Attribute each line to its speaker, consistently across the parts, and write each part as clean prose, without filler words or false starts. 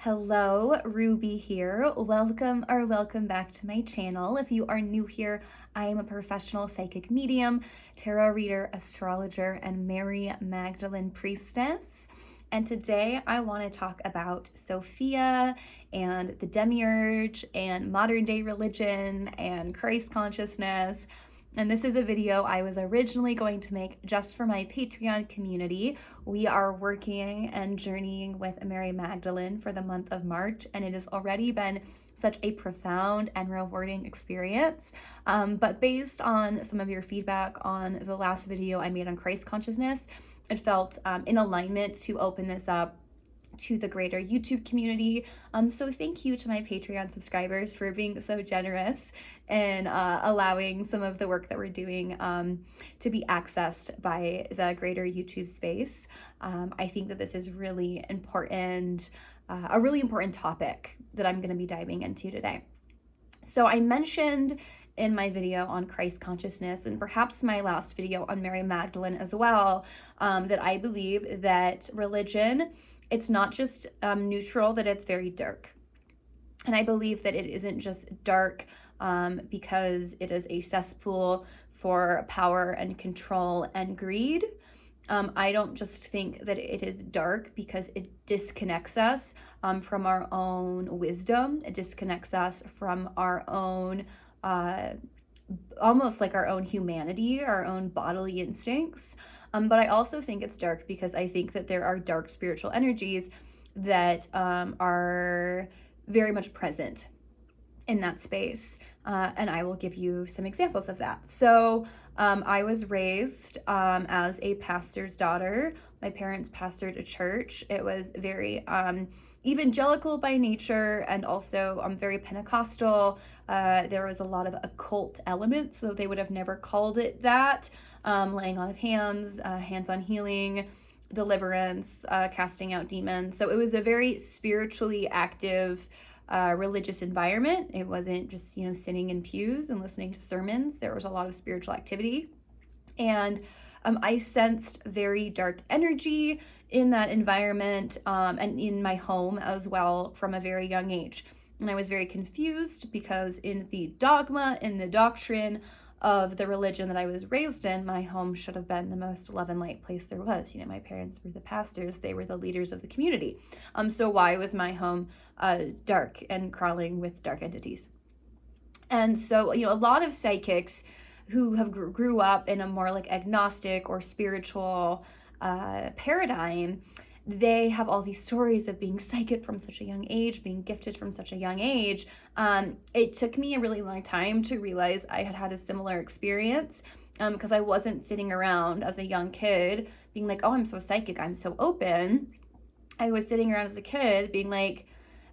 Speaker 1: Hello, Ruby here. Welcome back to my channel. If you are new here, I am a professional psychic medium, tarot reader, astrologer, and Mary Magdalene priestess. And today I want to talk about Sophia and the demiurge and modern day religion and Christ consciousness. And this is a video I was originally going to make just for my Patreon community. We are working and journeying with Mary Magdalene for the month of March, and it has already been such a profound and rewarding experience. But based on some of your feedback on the last video I made on Christ consciousness, it felt in alignment to open this up to the greater YouTube community. So thank you to my Patreon subscribers for being so generous and allowing some of the work that we're doing to be accessed by the greater YouTube space. I think that this is really important, a really important topic that I'm going to be diving into today. So I mentioned in my video on Christ consciousness, and perhaps my last video on Mary Magdalene as well, that I believe that religion, it's not just neutral, that it's very dark. And I believe that it isn't just dark because it is a cesspool for power and control and greed. I don't just think that it is dark because it disconnects us from our own wisdom. It disconnects us from our own, almost like our own humanity, our own bodily instincts. But I also think it's dark because I think that there are dark spiritual energies that are very much present in that space. And I will give you some examples of that. So I was raised as a pastor's daughter. My parents pastored a church. It was very evangelical by nature and also very Pentecostal. There was a lot of occult elements, though they would have never called it that. Laying on of hands, hands-on healing, deliverance, casting out demons. So it was a very spiritually active religious environment. It wasn't just, sitting in pews and listening to sermons. There was a lot of spiritual activity. And I sensed very dark energy in that environment and in my home as well from a very young age. And I was very confused because in the dogma, in the doctrine of the religion that I was raised in, my home should have been the most love and light place there was. My parents were the pastors, they were the leaders of the community. So why was my home dark and crawling with dark entities? And so, a lot of psychics who have grew up in a more like agnostic or spiritual paradigm, they have all these stories of being psychic from such a young age, being gifted from such a young age. It took me a really long time to realize I had had a similar experience because I wasn't sitting around as a young kid being like, oh, I'm so psychic, I'm so open. I was sitting around as a kid being like,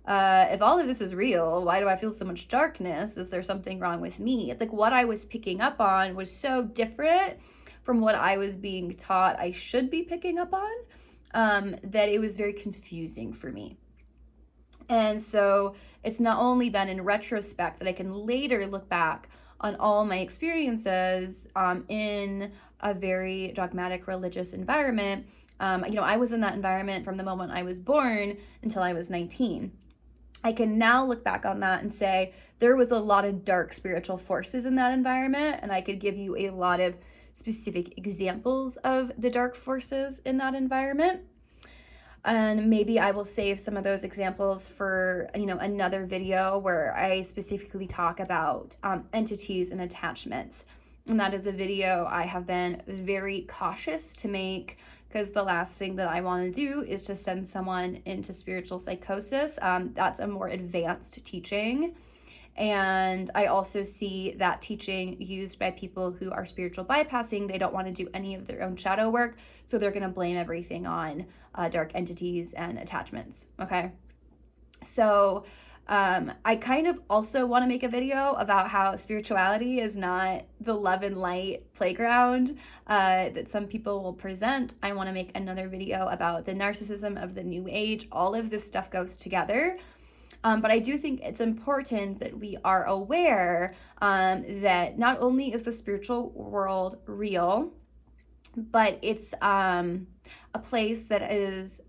Speaker 1: if all of this is real, why do I feel so much darkness? Is there something wrong with me? It's like what I was picking up on was so different from what I was being taught I should be picking up on. That it was very confusing for me. And so it's not only been in retrospect that I can later look back on all my experiences in a very dogmatic religious environment. I was in that environment from the moment I was born until I was 19. I can now look back on that and say there was a lot of dark spiritual forces in that environment, and I could give you a lot of specific examples of the dark forces in that environment. And maybe I will save some of those examples for, another video where I specifically talk about entities and attachments. And that is a video I have been very cautious to make because the last thing that I want to do is to send someone into spiritual psychosis. That's a more advanced teaching. And I also see that teaching used by people who are spiritual bypassing. They don't want to do any of their own shadow work, so they're going to blame everything on dark entities and attachments, okay? So I kind of also want to make a video about how spirituality is not the love and light playground that some people will present. I want to make another video about the narcissism of the new age. All of this stuff goes together. But I do think it's important that we are aware that not only is the spiritual world real, but it's a place that is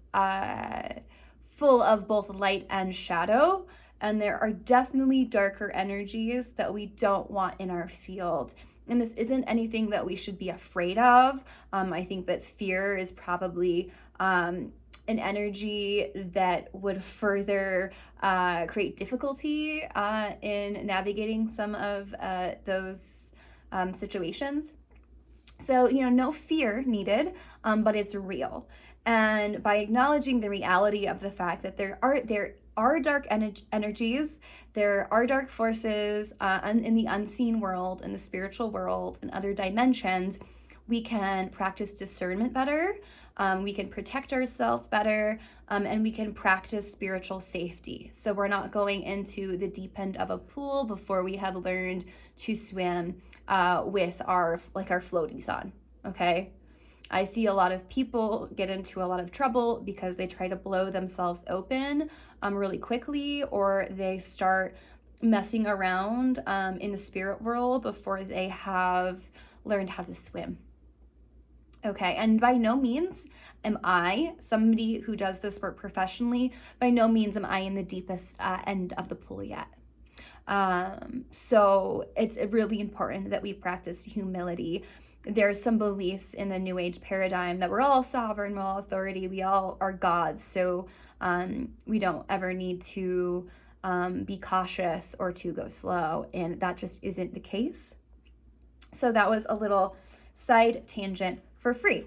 Speaker 1: full of both light and shadow. And there are definitely darker energies that we don't want in our field. And this isn't anything that we should be afraid of. I think that fear is probably an energy that would further create difficulty in navigating some of those situations. So, no fear needed, but it's real. And by acknowledging the reality of the fact that there are dark energies, there are dark forces in the unseen world, in the spiritual world, and other dimensions, we can practice discernment better, we can protect ourselves better, and we can practice spiritual safety. So we're not going into the deep end of a pool before we have learned to swim with our floaties on, okay? I see a lot of people get into a lot of trouble because they try to blow themselves open really quickly, or they start messing around in the spirit world before they have learned how to swim. Okay, and by no means am I somebody who does this work professionally. By no means am I in the deepest end of the pool yet. So it's really important that we practice humility. There's some beliefs in the New Age paradigm that we're all sovereign, we're all authority, we all are gods. So we don't ever need to be cautious or to go slow. And that just isn't the case. So that was a little side tangent for free.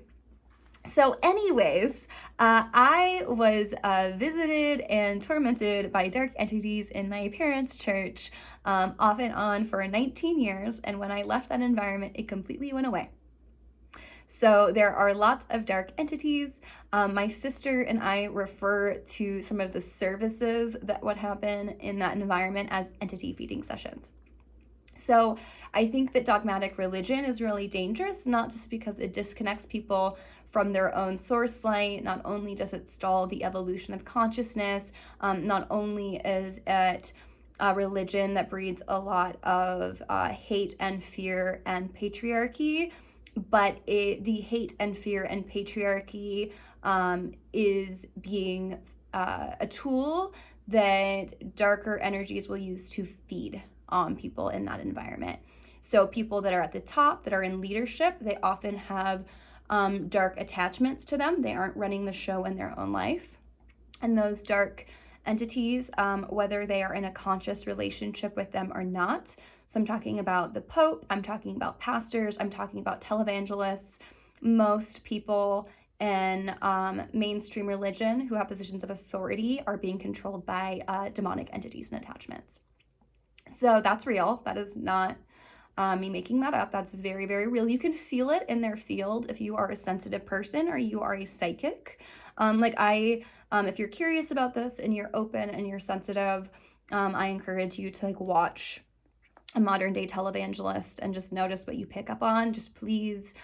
Speaker 1: So anyways, I was visited and tormented by dark entities in my parents' church off and on for 19 years. And when I left that environment, it completely went away. So there are lots of dark entities. My sister and I refer to some of the services that would happen in that environment as entity feeding sessions. So I think that dogmatic religion is really dangerous, not just because it disconnects people from their own source light. Not only does it stall the evolution of consciousness, not only is it a religion that breeds a lot of hate and fear and patriarchy, but the hate and fear and patriarchy is being a tool that darker energies will use to feed on people in that environment. So people that are at the top, that are in leadership, they often have dark attachments to them. They aren't running the show in their own life. And those dark entities, whether they are in a conscious relationship with them or not. So I'm talking about the Pope, I'm talking about pastors, I'm talking about televangelists. Most people in mainstream religion who have positions of authority are being controlled by demonic entities and attachments. So that's real. That is not me making that up. That's very, very real. You can feel it in their field if you are a sensitive person or you are a psychic. If you're curious about this and you're open and you're sensitive, I encourage you to watch a modern day televangelist and just notice what you pick up on. Just please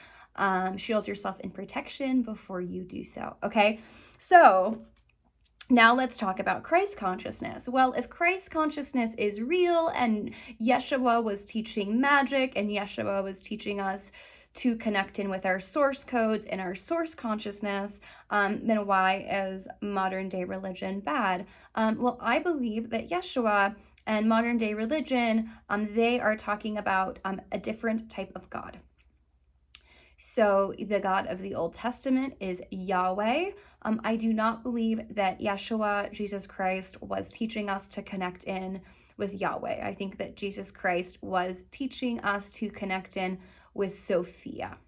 Speaker 1: shield yourself in protection before you do so. Okay, so now let's talk about Christ consciousness. Well, if Christ consciousness is real and Yeshua was teaching magic and Yeshua was teaching us to connect in with our source codes and our source consciousness, then why is modern day religion bad? Well, I believe that Yeshua and modern day religion, they are talking about a different type of God. So the God of the Old Testament is Yahweh. I do not believe that Yeshua, Jesus Christ, was teaching us to connect in with Yahweh. I think that Jesus Christ was teaching us to connect in with Sophia.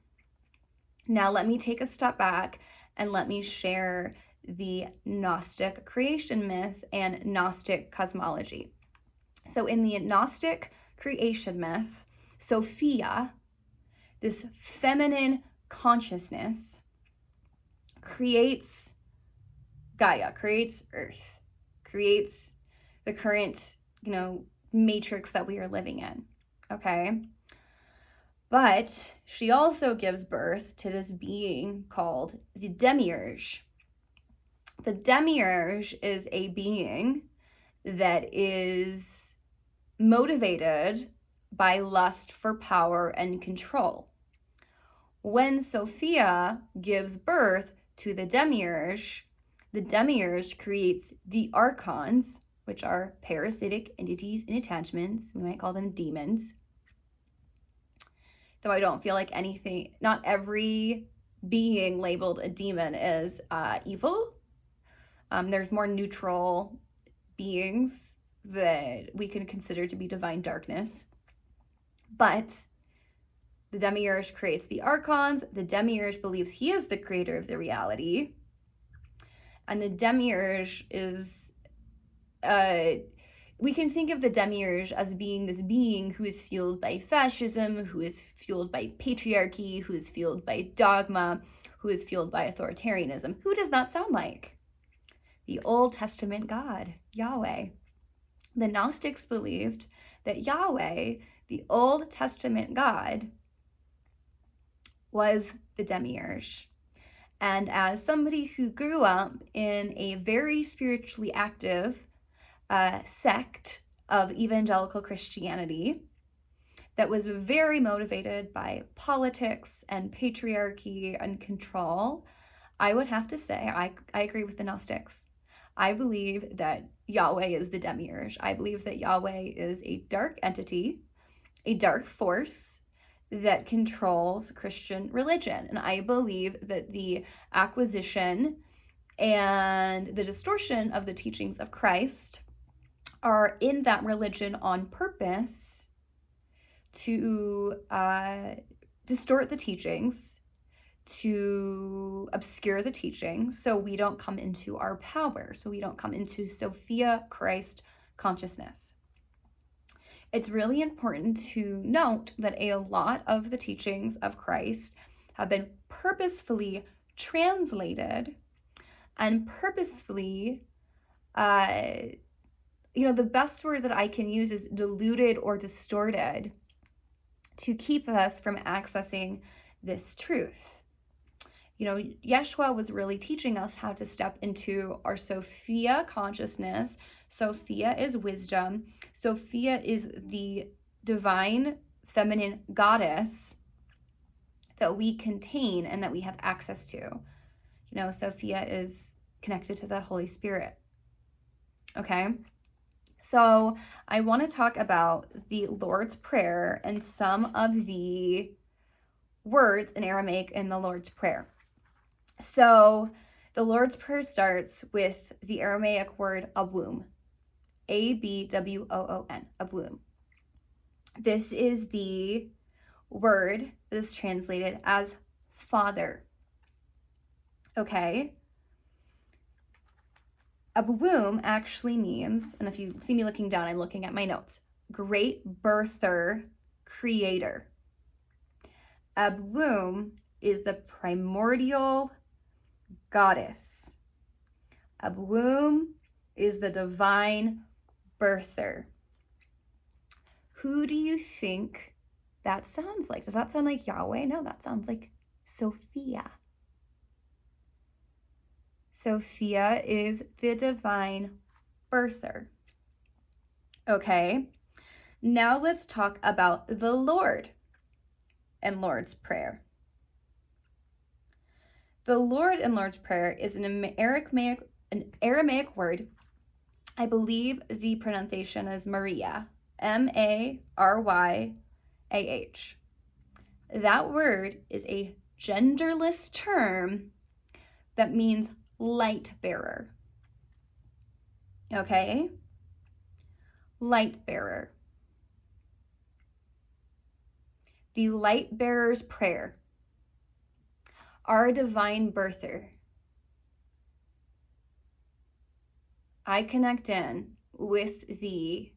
Speaker 1: Now let me take a step back and let me share the Gnostic creation myth and Gnostic cosmology. So in the Gnostic creation myth, Sophia, this feminine consciousness, creates Gaia, creates Earth, creates the current, matrix that we are living in, okay? But she also gives birth to this being called the demiurge. The demiurge is a being that is motivated by lust for power and control. When Sophia gives birth to the demiurge, The demiurge creates the archons, which are parasitic entities and attachments. We might call them demons. Though I don't feel like not every being labeled a demon is evil. There's more neutral beings that we can consider to be divine darkness. But the demiurge creates the archons. The demiurge believes he is the creator of the reality. And the demiurge is, we can think of the demiurge as being this being who is fueled by fascism, who is fueled by patriarchy, who is fueled by dogma, who is fueled by authoritarianism. Who does that sound like? The Old Testament God, Yahweh. The Gnostics believed that Yahweh, the Old Testament God, was the demiurge. And as somebody who grew up in a very spiritually active sect of evangelical Christianity that was very motivated by politics and patriarchy and control, I would have to say I agree with the Gnostics. I believe that Yahweh is the demiurge. I believe that Yahweh is a dark entity, a dark force that controls Christian religion. And I believe that the acquisition and the distortion of the teachings of Christ are in that religion on purpose to distort the teachings, to obscure the teachings, so we don't come into our power, so we don't come into Sophia Christ consciousness. It's really important to note that a lot of the teachings of Christ have been purposefully translated and purposefully, the best word that I can use is diluted or distorted to keep us from accessing this truth. Yeshua was really teaching us how to step into our Sophia consciousness. Sophia is wisdom. Sophia is the divine feminine goddess that we contain and that we have access to. Sophia is connected to the Holy Spirit. Okay? So I want to talk about the Lord's Prayer and some of the words in Aramaic in the Lord's Prayer. So the Lord's Prayer starts with the Aramaic word abwoon, A-B-W-O-O-N, abwoon. This is the word that is translated as Father. Okay? Abwoon actually means, and if you see me looking down, I'm looking at my notes, great birther, creator. Abwoon is the primordial goddess. Abwoon is the divine birther. Who do you think that sounds like? Does that sound like Yahweh? No, that sounds like Sophia. Sophia is the divine birther. Okay, now let's talk about the Lord and Lord's Prayer. The Lord and Lord's Prayer is an Aramaic word. I believe the pronunciation is Maryah, M-A-R-Y-A-H. That word is a genderless term that means light bearer. Okay? Light bearer. The light bearer's prayer. Our divine birther. I connect in with the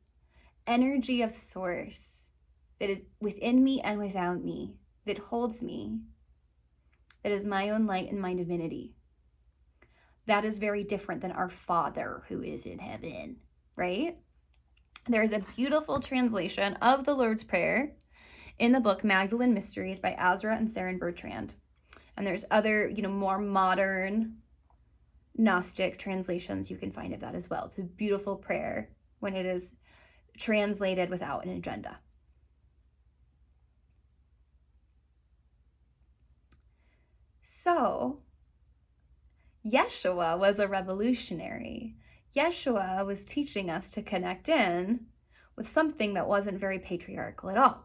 Speaker 1: energy of source that is within me and without me, that holds me, that is my own light and my divinity. That is very different than our Father who is in heaven, right? There's a beautiful translation of the Lord's Prayer in the book Magdalene Mysteries by Azra and Saren Bertrand. And there's other, more modern Gnostic translations you can find of that as well. It's a beautiful prayer when it is translated without an agenda. So, Yeshua was a revolutionary. Yeshua was teaching us to connect in with something that wasn't very patriarchal at all.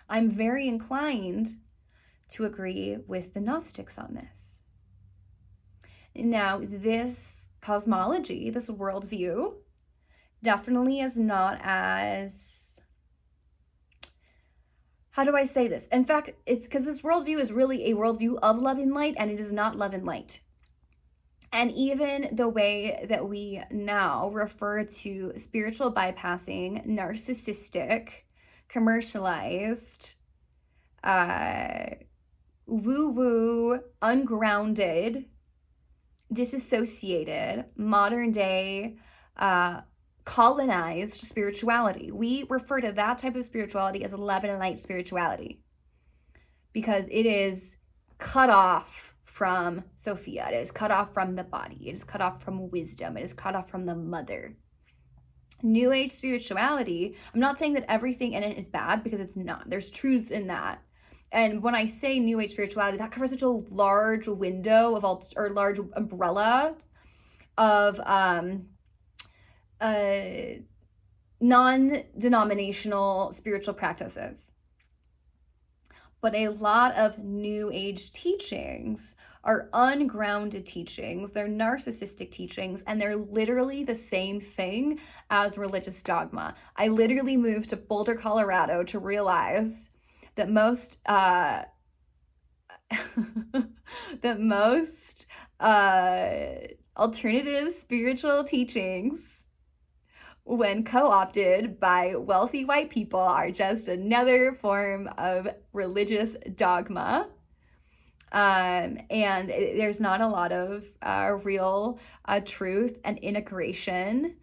Speaker 1: I'm very inclined to agree with the Gnostics on this. Now, this cosmology, this worldview, definitely is not as, how do I say this? In fact, it's because this worldview is really a worldview of love and light, and it is not love and light. And even the way that we now refer to spiritual bypassing, narcissistic, commercialized, woo-woo, ungrounded, disassociated, modern day, colonized spirituality. We refer to that type of spirituality as love and light spirituality because it is cut off from Sophia. It is cut off from the body. It is cut off from wisdom. It is cut off from the mother. New Age spirituality, I'm not saying that everything in it is bad because it's not. There's truths in that. And when I say New Age spirituality, that covers such a large window of all, or large umbrella of non-denominational spiritual practices. But a lot of New Age teachings are ungrounded teachings. They're narcissistic teachings, and they're literally the same thing as religious dogma. I literally moved to Boulder, Colorado to realize that most alternative spiritual teachings, when co-opted by wealthy white people, are just another form of religious dogma. And there's not a lot of real truth and integration.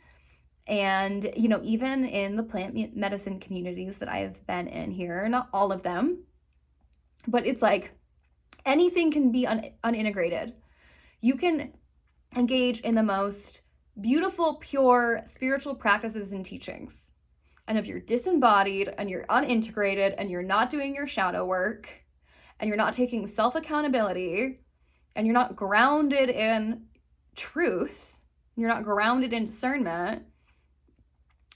Speaker 1: And, you know, even in the plant medicine communities that I have been in here, not all of them, but it's like anything can be unintegrated. You can engage in the most beautiful, pure spiritual practices and teachings. And if you're disembodied and you're unintegrated and you're not doing your shadow work and you're not taking self-accountability and you're not grounded in truth, you're not grounded in discernment,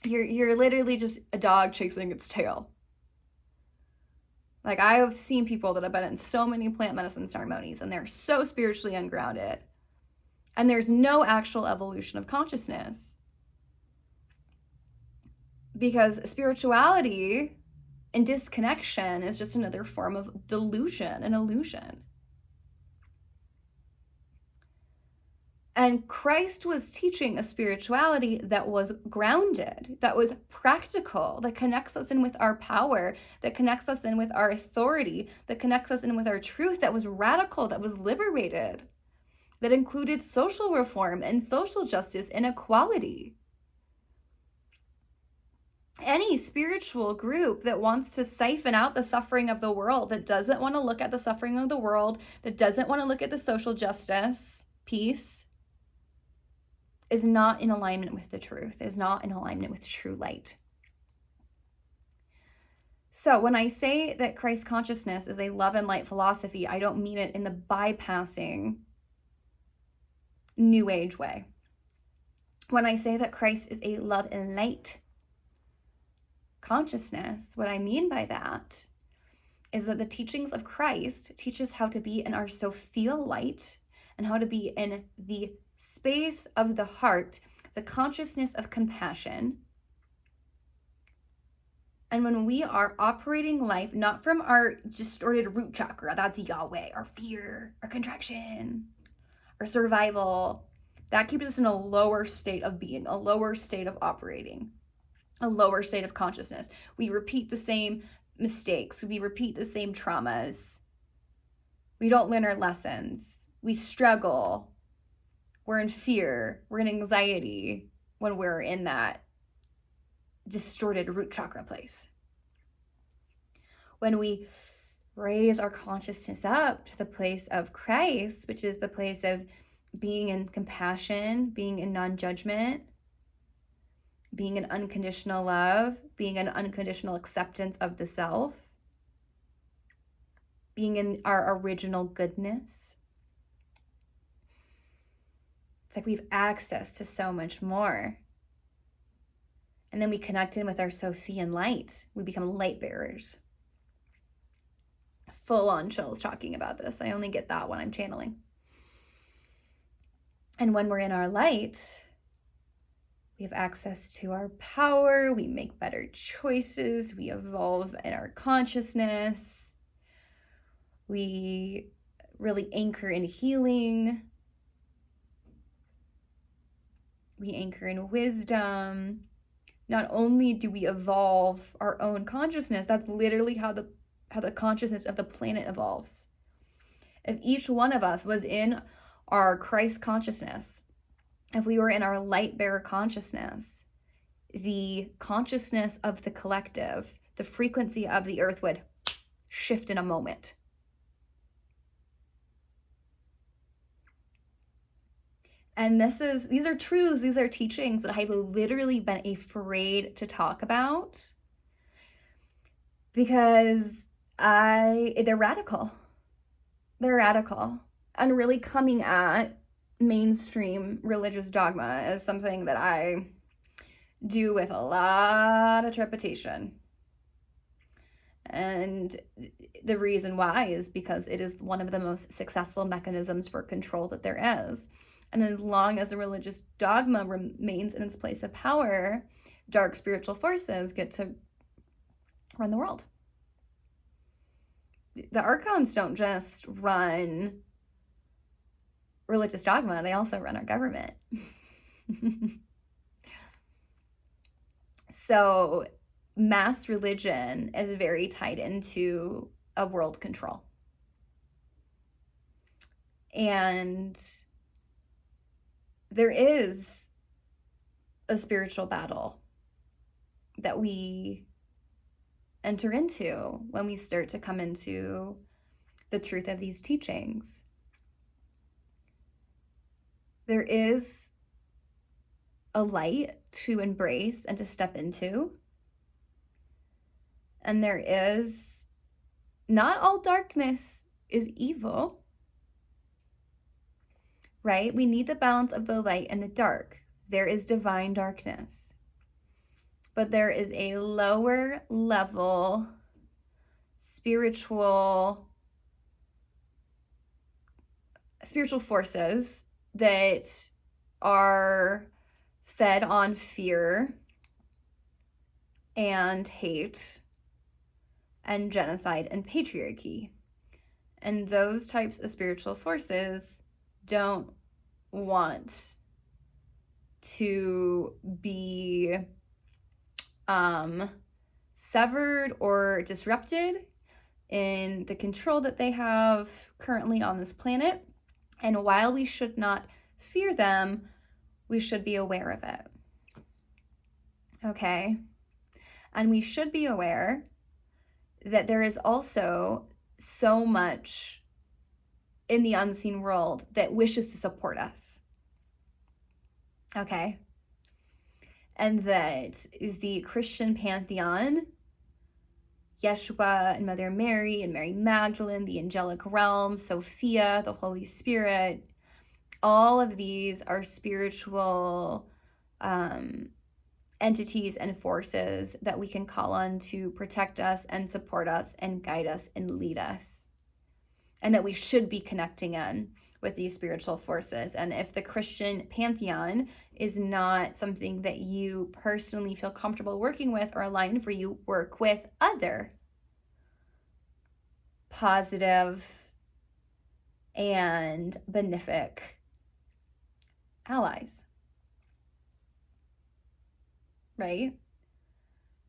Speaker 1: you're literally just a dog chasing its tail. Like, I have seen people that have been in so many plant medicine ceremonies and they're so spiritually ungrounded. And there's no actual evolution of consciousness. Because spirituality and disconnection is just another form of delusion and illusion. And Christ was teaching a spirituality that was grounded, that was practical, that connects us in with our power, that connects us in with our authority, that connects us in with our truth, that was radical, that was liberated, that included social reform and social justice and equality. Any spiritual group that wants to siphon out the suffering of the world, that doesn't want to look at the suffering of the world, that doesn't want to look at the social justice piece, is not in alignment with the truth, is not in alignment with true light. So when I say that Christ consciousness is a love and light philosophy, I don't mean it in the bypassing New Age way. When I say that Christ is a love and light consciousness, what I mean by that is that the teachings of Christ teach us how to be in our Sophia light and how to be in the space of the heart, the consciousness of compassion. And when we are operating life not from our distorted root chakra, that's Yahweh, our fear, our contraction, our survival, that keeps us in a lower state of being, a lower state of operating, a lower state of consciousness. We repeat the same mistakes. We repeat the same traumas. We don't learn our lessons. We struggle. We're in fear. We're in anxiety when we're in that distorted root chakra place. When we raise our consciousness up to the place of Christ, which is the place of being in compassion, being in non-judgment, being in unconditional love, being in unconditional acceptance of the self, being in our original goodness, It's like we have access to so much more. And then we connect in with our Sophian light. We become light bearers. Full on chills talking about this. I only get that when I'm channeling. And when we're in our light, we have access to our power. We make better choices. We evolve in our consciousness. We really anchor in healing. We anchor in wisdom. Not only do we evolve our own consciousness, that's literally how the consciousness of the planet evolves. If each one of us was in our Christ consciousness, if we were in our light bearer consciousness, the consciousness of the collective, the frequency of the earth would shift in a moment. And these are truths, these are teachings that I've literally been afraid to talk about because they're radical. They're radical. And really coming at mainstream religious dogma is something that I do with a lot of trepidation. And the reason why is because it is one of the most successful mechanisms for control that there is. And as long as the religious dogma remains in its place of power, dark spiritual forces get to run the world. The archons don't just run religious dogma, they also run our government. So mass religion is very tied into a world control. And there is a spiritual battle that we enter into when we start to come into the truth of these teachings. There is a light to embrace and to step into. And there is, not all darkness is evil, right? We need the balance of the light and the dark. There is divine darkness. But there is a lower level spiritual forces that are fed on fear and hate and genocide and patriarchy. And those types of spiritual forces don't want to be severed or disrupted in the control that they have currently on this planet. And while we should not fear them, we should be aware of it. Okay? And we should be aware that there is also so much in the unseen world that wishes to support us. Okay? And that the Christian pantheon, Yeshua and Mother Mary and Mary Magdalene, the angelic realm, Sophia, the Holy Spirit, all of these are spiritual entities and forces that we can call on to protect us and support us and guide us and lead us. And that we should be connecting in with these spiritual forces. And if the Christian pantheon is not something that you personally feel comfortable working with or aligned for you, work with other positive and benefic allies. Right?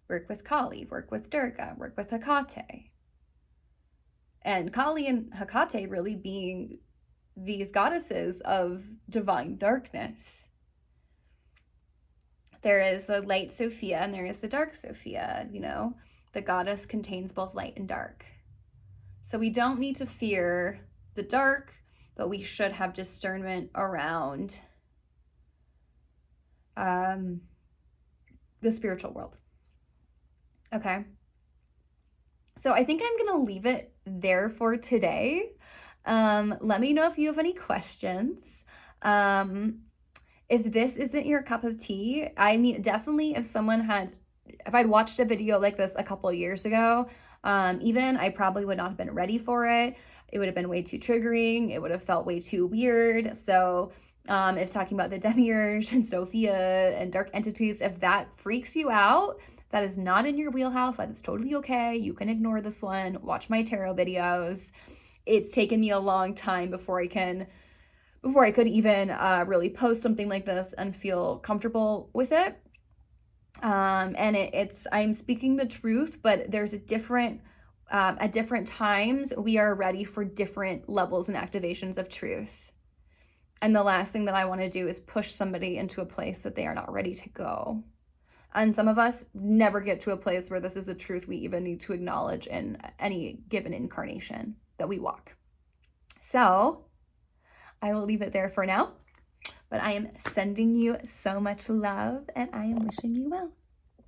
Speaker 1: Work with Kali, work with Durga, work with Hecate. And Kali and Hecate really being these goddesses of divine darkness. There is the light Sophia and there is the dark Sophia, you know. The goddess contains both light and dark. So we don't need to fear the dark, but we should have discernment around the spiritual world. Okay? So I think I'm going to leave it there for today. Let me know if you have any questions. if this isn't your cup of tea, I mean, definitely if I'd watched a video like this a couple of years ago, even I probably would not have been ready for it. It would have been way too triggering. It would have felt way too weird. So if talking about the demiurge and Sophia and dark entities, if that freaks you out, that is not in your wheelhouse. That is totally okay. You can ignore this one. Watch my tarot videos. It's taken me a long time before I could even really post something like this and feel comfortable with it. And I'm speaking the truth, but there's at different times, we are ready for different levels and activations of truth. And the last thing that I want to do is push somebody into a place that they are not ready to go. And some of us never get to a place where this is a truth we even need to acknowledge in any given incarnation that we walk. So I will leave it there for now, but I am sending you so much love and I am wishing you well.